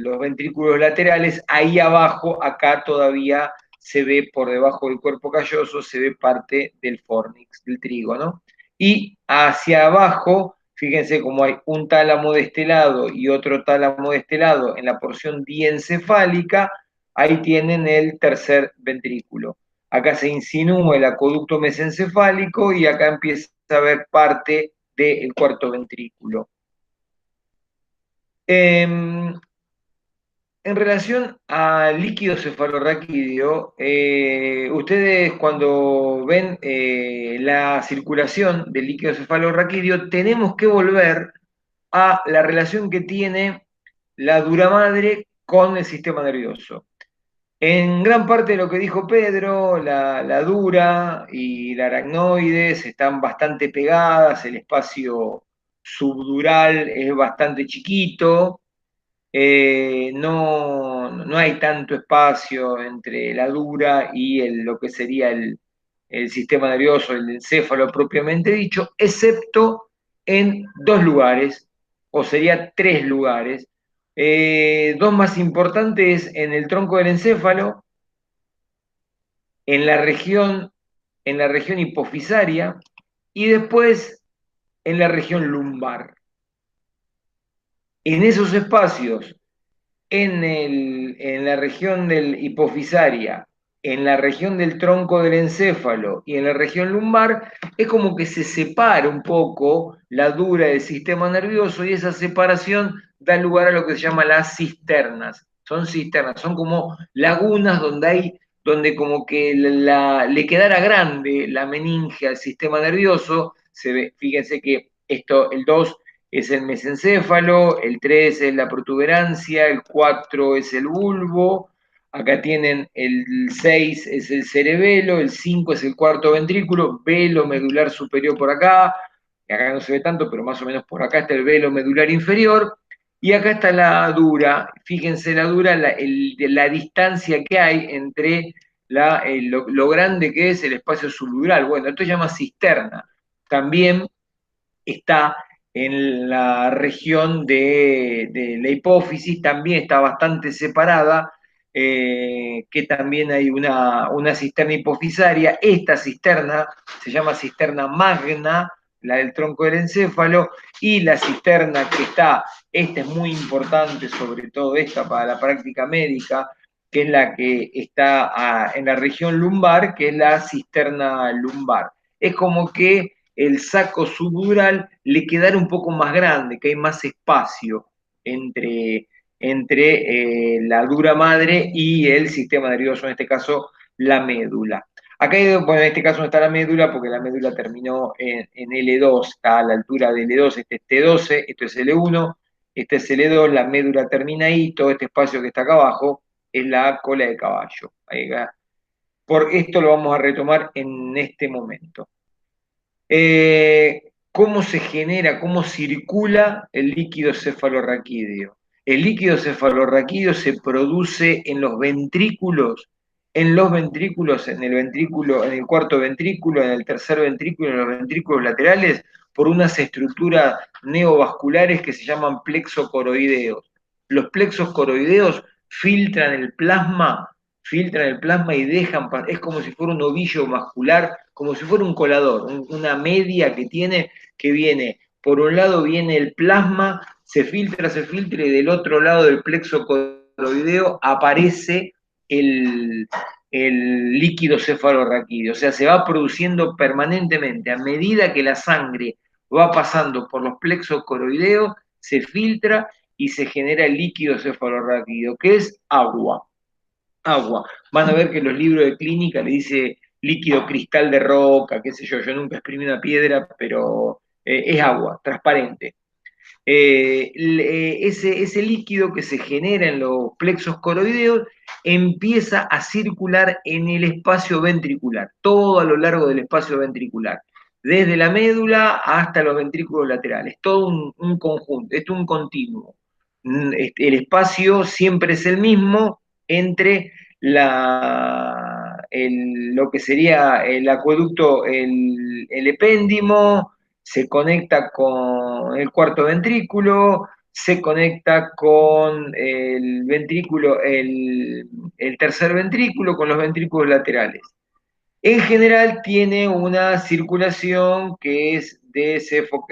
A: los ventrículos laterales. Ahí abajo, acá todavía se ve por debajo del cuerpo calloso, se ve parte del fornix, del trígono. Y hacia abajo, fíjense cómo hay un tálamo de este lado y otro tálamo de este lado en la porción diencefálica, ahí tienen el tercer ventrículo. Acá se insinúa el acueducto mesencefálico y acá empieza a ver parte del cuarto ventrículo. En relación al líquido cefalorraquídeo, ustedes cuando ven la circulación del líquido cefalorraquídeo, tenemos que volver a la relación que tiene la dura madre con el sistema nervioso. En gran parte de lo que dijo Pedro, la dura y la aracnoides están bastante pegadas, el espacio subdural es bastante chiquito, no hay tanto espacio entre la dura y lo que sería el sistema nervioso, el encéfalo propiamente dicho, excepto en dos lugares, o sería tres lugares. Dos más importantes en el tronco del encéfalo, en en la región hipofisaria y después en la región lumbar. En esos espacios, en la región del hipofisaria, en la región del tronco del encéfalo y en la región lumbar, es como que se separa un poco la dura del sistema nervioso, y esa separación da lugar a lo que se llama las cisternas. Son cisternas, son como lagunas donde como que le quedara grande la meninge al sistema nervioso. Fíjense que esto, el 2 es el mesencéfalo, el 3 es la protuberancia, el 4 es el bulbo, acá tienen el 6 es el cerebelo, el 5 es el cuarto ventrículo, velo medular superior por acá, que acá no se ve tanto, pero más o menos por acá está el velo medular inferior, y acá está la dura. Fíjense la dura, la distancia que hay entre lo grande que es el espacio subdural. Bueno, esto se llama cisterna. También está en la región de la hipófisis, también está bastante separada, que también hay una cisterna hipofisaria. Esta cisterna se llama cisterna magna, la del tronco del encéfalo, y la cisterna que está, esta es muy importante, sobre todo esta para la práctica médica, que es la que está en la región lumbar, que es la cisterna lumbar. Es como que el saco subdural le quedara un poco más grande, que hay más espacio entre la dura madre y el sistema nervioso, en este caso la médula. Acá, bueno, en este caso no está la médula porque la médula terminó en L2, está a la altura de L2, este es T12, esto es L1, este es L2, la médula termina ahí, todo este espacio que está acá abajo es la cola de caballo. Por esto lo vamos a retomar en este momento. ¿Cómo se genera, cómo circula el líquido cefalorraquídeo? El líquido cefalorraquídeo se produce en los ventrículos, en el ventrículo, en el cuarto ventrículo, en el tercer ventrículo, en los ventrículos laterales, por unas estructuras neovasculares que se llaman plexos coroideos. Los plexos coroideos filtran el plasma, filtran el plasma y dejan, es como si fuera un ovillo vascular, como si fuera un colador, una media que tiene, que viene, por un lado viene el plasma, se filtra y del otro lado del plexo coroideo aparece el, el líquido cefalorraquídeo, o sea, se va produciendo permanentemente a medida que la sangre va pasando por los plexos coroideos, se filtra y se genera el líquido cefalorraquídeo, que es agua. Agua. Van a ver que en los libros de clínica le dice líquido cristal de roca, qué sé yo nunca exprimí una piedra, pero es agua, transparente. Ese líquido que se genera en los plexos coroideos empieza a circular en el espacio ventricular, todo a lo largo del espacio ventricular, desde la médula hasta los ventrículos laterales, todo un conjunto, esto es un continuo. El espacio siempre es el mismo entre lo que sería el acueducto, el epéndimo, se conecta con el cuarto ventrículo, se conecta con el ventrículo, el tercer ventrículo, con los ventrículos laterales. En general tiene una circulación que es de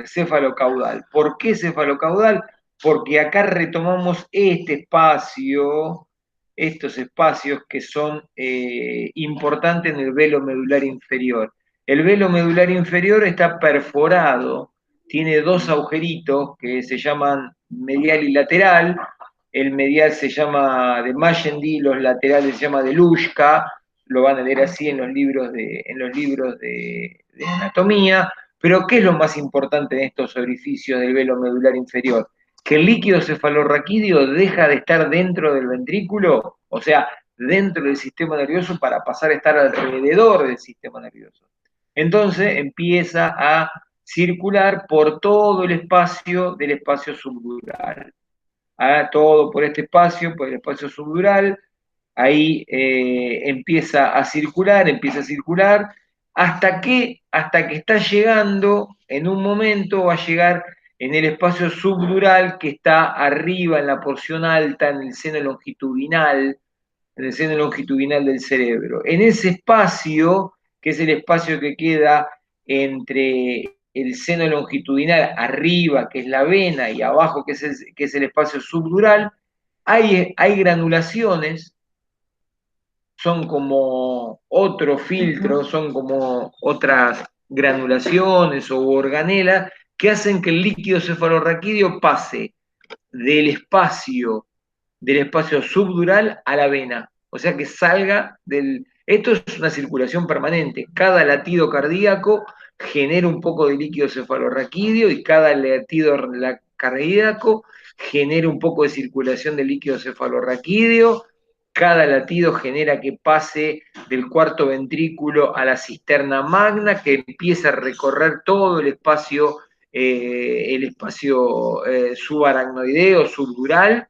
A: cefalocaudal. ¿Por qué cefalocaudal? Porque acá retomamos este espacio, estos espacios que son importantes en el velo medular inferior. El velo medular inferior está perforado, tiene dos agujeritos que se llaman medial y lateral. El medial se llama de Magendie, los laterales se llama de Luschka, lo van a leer así en los libros de anatomía, pero ¿qué es lo más importante en estos orificios del velo medular inferior? Que el líquido cefalorraquídeo deja de estar dentro del ventrículo, o sea, dentro del sistema nervioso para pasar a estar alrededor del sistema nervioso. Entonces empieza a circular por todo el espacio del espacio subdural. Todo por el espacio subdural, ahí empieza a circular, hasta que está llegando, en un momento va a llegar en el espacio subdural que está arriba, en la porción alta, en el seno longitudinal del cerebro. En ese espacio, que es el espacio que queda entre el seno longitudinal arriba, que es la vena, y abajo, que es el espacio subdural, hay granulaciones, son como otros filtros, son como otras granulaciones o organelas que hacen que el líquido cefalorraquídeo pase del espacio, del espacio subdural a la vena. O sea que salga del... Esto es una circulación permanente. Cada latido cardíaco genera un poco de líquido cefalorraquídeo y cada latido cardíaco genera un poco de circulación de líquido cefalorraquídeo. Cada latido genera que pase del cuarto ventrículo a la cisterna magna, que empieza a recorrer todo el espacio subaracnoideo, subdural,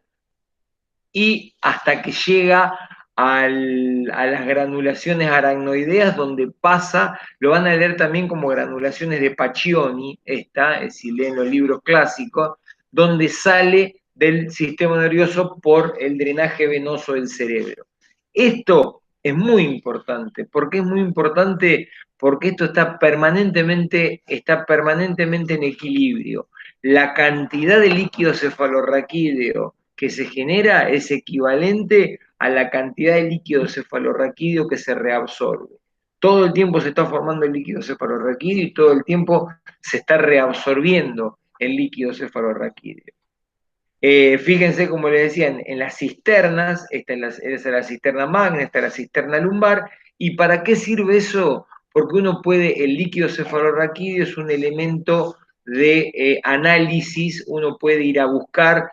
A: y hasta que llega a las granulaciones aracnoideas, donde pasa, lo van a leer también como granulaciones de Pacchioni, si leen los libros clásicos, donde sale del sistema nervioso por el drenaje venoso del cerebro. Esto es muy importante. ¿Por qué es muy importante? Porque esto está permanentemente en equilibrio. La cantidad de líquido cefalorraquídeo que se genera es equivalente a la cantidad de líquido cefalorraquídeo que se reabsorbe. Todo el tiempo se está formando el líquido cefalorraquídeo y todo el tiempo se está reabsorbiendo el líquido cefalorraquídeo. Fíjense, como les decía, en las cisternas, esta es la cisterna magna, esta es la cisterna lumbar. ¿Y para qué sirve eso? Porque el líquido cefalorraquídeo es un elemento de análisis, uno puede ir a buscar,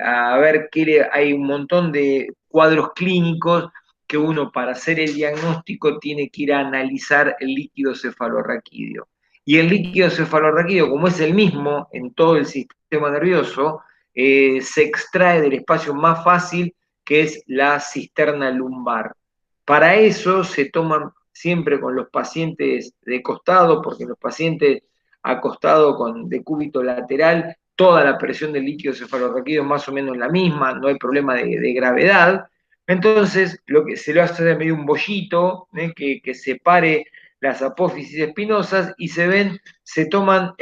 A: a ver hay un montón de cuadros clínicos que uno para hacer el diagnóstico tiene que ir a analizar el líquido cefalorraquídeo. Y el líquido cefalorraquídeo, como es el mismo en todo el sistema nervioso, se extrae del espacio más fácil, que es la cisterna lumbar. Para eso se toman siempre con los pacientes de costado, porque los pacientes acostados con decúbito lateral, toda la presión del líquido cefalorraquídeo es más o menos la misma, no hay problema de gravedad, Entonces, lo que se lo hace de medio un bollito, que separe las apófisis espinosas y se toman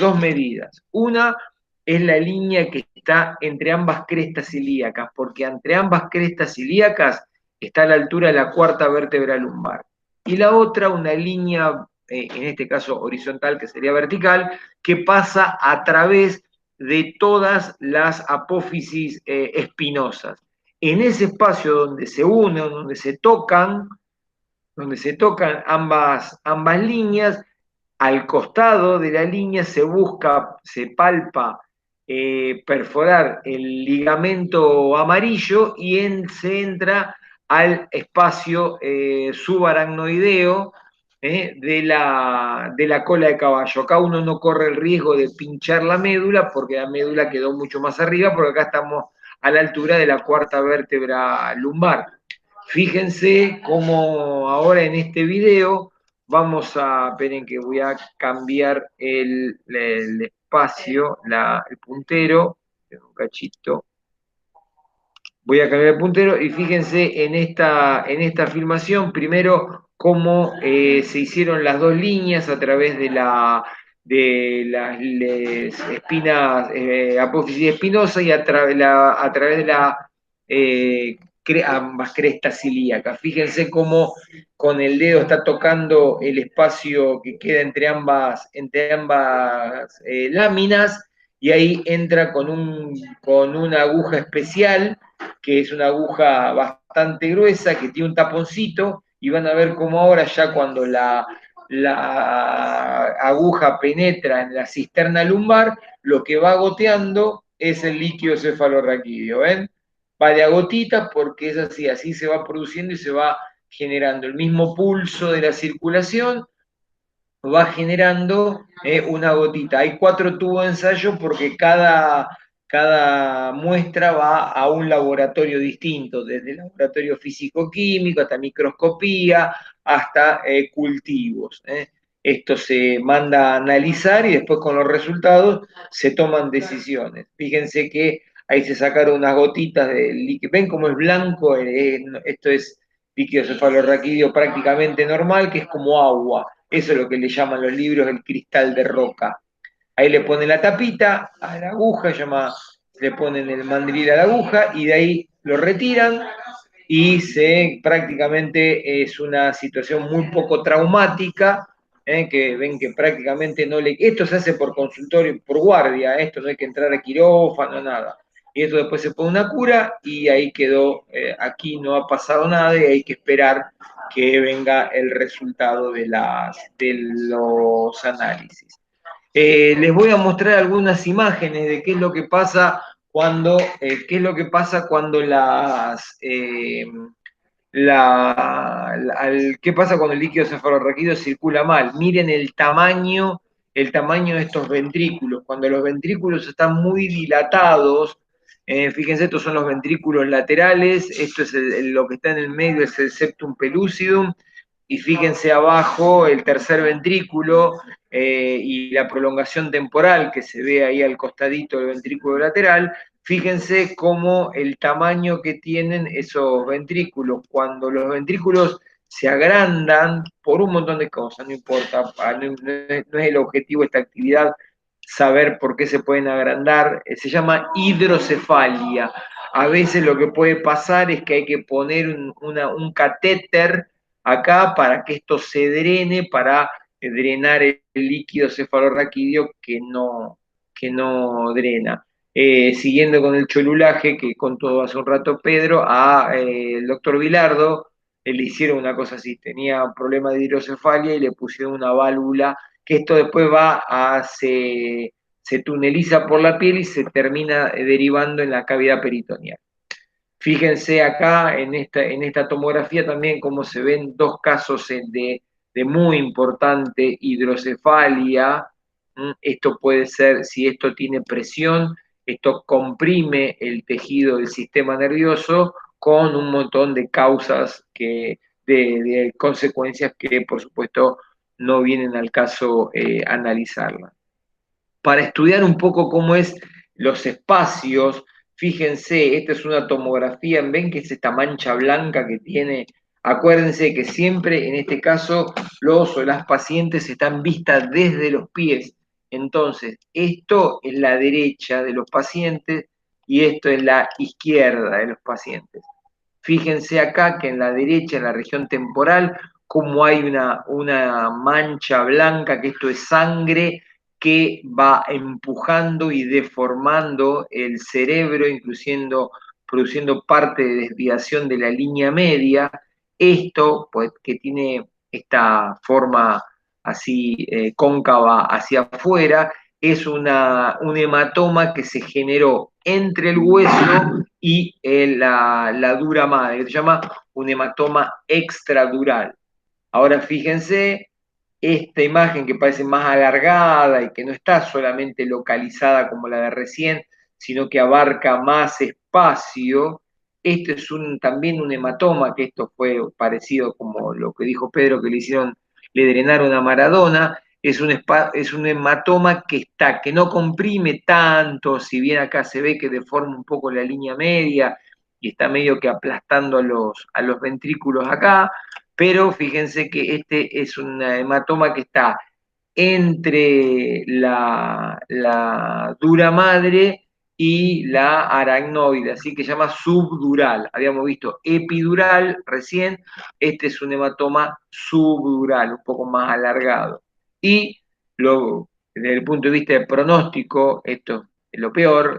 A: dos medidas. Una es la línea que está entre ambas crestas ilíacas, porque entre ambas crestas ilíacas está a la altura de la cuarta vértebra lumbar. Y la otra, una línea, en este caso horizontal, que sería vertical, que pasa a través de todas las apófisis espinosas. En ese espacio donde se unen, donde se tocan ambas líneas, al costado de la línea se busca, se palpa perforar el ligamento amarillo y se entra al espacio subaracnoideo de la cola de caballo. Acá uno no corre el riesgo de pinchar la médula porque la médula quedó mucho más arriba, porque acá estamos a la altura de la cuarta vértebra lumbar. Fíjense cómo ahora en este video vamos a, esperen que voy a cambiar el espacio, el puntero, un cachito, voy a cambiar el puntero y fíjense en esta filmación, primero cómo se hicieron las dos líneas a través de las espinas, apófisis espinosa y a través de eh, ambas crestas ilíacas. Fíjense cómo con el dedo está tocando el espacio que queda entre ambas láminas y ahí entra con una aguja especial que es una aguja bastante gruesa, que tiene un taponcito, y van a ver cómo ahora ya cuando la aguja penetra en la cisterna lumbar, lo que va goteando es el líquido cefalorraquídeo, ¿ven? Va de a gotitas porque es así, así se va produciendo y se va generando el mismo pulso de la circulación, va generando una gotita. Hay 4 tubos de ensayo porque cada muestra va a un laboratorio distinto, desde laboratorio físico-químico hasta microscopía, hasta cultivos. Esto se manda a analizar y después con los resultados se toman decisiones. Fíjense que ahí se sacaron unas gotitas de líquido. ¿Ven cómo es blanco? Esto es líquido cefalorraquídeo prácticamente normal, que es como agua. Eso es lo que le llaman los libros el cristal de roca. Ahí le ponen la tapita a la aguja, le ponen el mandril a la aguja y de ahí lo retiran y prácticamente es una situación muy poco traumática, que ven que prácticamente no le... Esto se hace por consultorio, por guardia, esto no hay que entrar a quirófano, nada. Y esto después se pone una cura y ahí quedó, aquí no ha pasado nada y hay que esperar que venga el resultado de los análisis. Les voy a mostrar algunas imágenes de qué es lo que pasa cuando qué pasa cuando el líquido cefalorraquídeo circula mal. Miren el tamaño de estos ventrículos. Cuando los ventrículos están muy dilatados, fíjense, estos son los ventrículos laterales, esto es lo que está en el medio, es el septum pellucidum, y fíjense abajo el tercer ventrículo y la prolongación temporal que se ve ahí al costadito del ventrículo lateral. Fíjense cómo el tamaño que tienen esos ventrículos. Cuando los ventrículos se agrandan por un montón de cosas, no importa, no es el objetivo de esta actividad saber por qué se pueden agrandar, se llama hidrocefalia. A veces lo que puede pasar es que hay que poner un catéter acá para que esto se drene, para drenar el líquido cefalorraquídeo que no drena. Siguiendo con el cholulaje que contó hace un rato Pedro, el doctor Vilardo le hicieron una cosa así, tenía un problema de hidrocefalia y le pusieron una válvula que esto después se tuneliza por la piel y se termina derivando en la cavidad peritoneal. Fíjense acá en esta tomografía también cómo se ven dos casos de muy importante hidrocefalia. Esto puede ser, si esto tiene presión, esto comprime el tejido del sistema nervioso con un montón de causas, de consecuencias que por supuesto no vienen al caso analizarlas. Para estudiar un poco cómo es los espacios Fíjense, esta es una tomografía, ven que es esta mancha blanca que tiene. Acuérdense que siempre, en este caso, los o las pacientes están vistas desde los pies. Entonces, esto es la derecha de los pacientes y esto es la izquierda de los pacientes. Fíjense acá que en la derecha, en la región temporal, como hay una mancha blanca, que esto es sangre que va empujando y deformando el cerebro, incluyendo, produciendo parte de desviación de la línea media. Esto, pues, que tiene esta forma así cóncava hacia afuera, es un hematoma que se generó entre el hueso y la dura madre, que se llama un hematoma extradural. Ahora fíjense, esta imagen que parece más alargada y que no está solamente localizada como la de recién, sino que abarca más espacio, este es también un hematoma, que esto fue parecido como lo que dijo Pedro, que le drenaron a Maradona, es un hematoma que no comprime tanto, si bien acá se ve que deforma un poco la línea media y está medio que aplastando a los ventrículos acá, pero fíjense que este es un hematoma que está entre la dura madre y la aracnoide, así que se llama subdural. Habíamos visto epidural recién, este es un hematoma subdural, un poco más alargado. Y desde el punto de vista de pronóstico, esto es lo peor,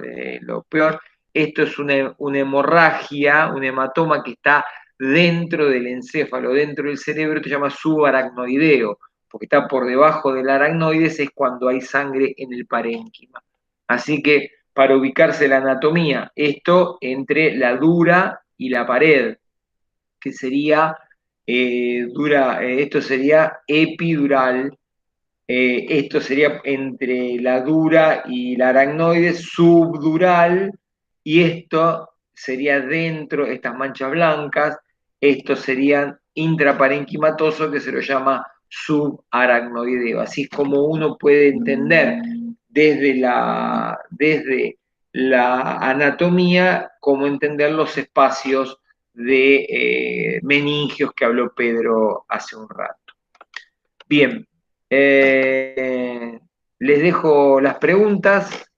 A: esto es una hemorragia, un hematoma que está dentro del encéfalo, dentro del cerebro, que se llama subaracnoideo, porque está por debajo del aracnoides, es cuando hay sangre en el parénquima. Así que para ubicarse la anatomía, esto entre la dura y la pared, que sería esto sería epidural, esto sería entre la dura y la aracnoide subdural, y esto sería dentro, estas manchas blancas, estos serían intraparenquimatoso, que se lo llama subaracnoideo. Así es como uno puede entender desde la anatomía, cómo entender los espacios de meningios que habló Pedro hace un rato. Bien, les dejo las preguntas.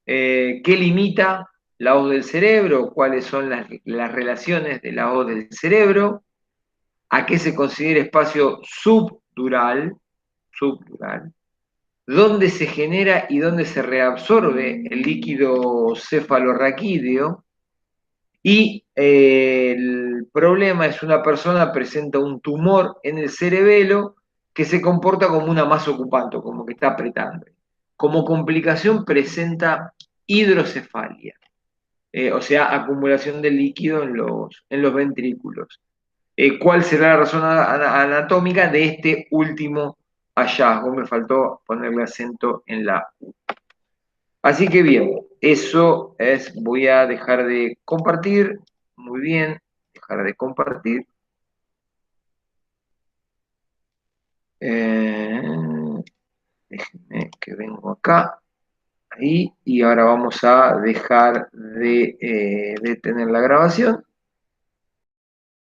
A: ¿Qué limita la hoz del cerebro? ¿Cuáles son las relaciones de la hoz del cerebro? ¿A qué se considera espacio subdural? Subdural. ¿Dónde se genera y dónde se reabsorbe el líquido cefalorraquídeo? Y el problema es una persona presenta un tumor en el cerebelo que se comporta como una masa ocupante, como que está apretando. Como complicación presenta hidrocefalia, o sea, acumulación de líquido en los ventrículos. ¿Cuál será la razón anatómica de este último hallazgo? Me faltó ponerle acento en la U. Así que bien, eso es, voy a dejar de compartir, muy bien, dejar de compartir. Eh, Déjenme que vengo acá, ahí, y ahora vamos a dejar de tener la grabación.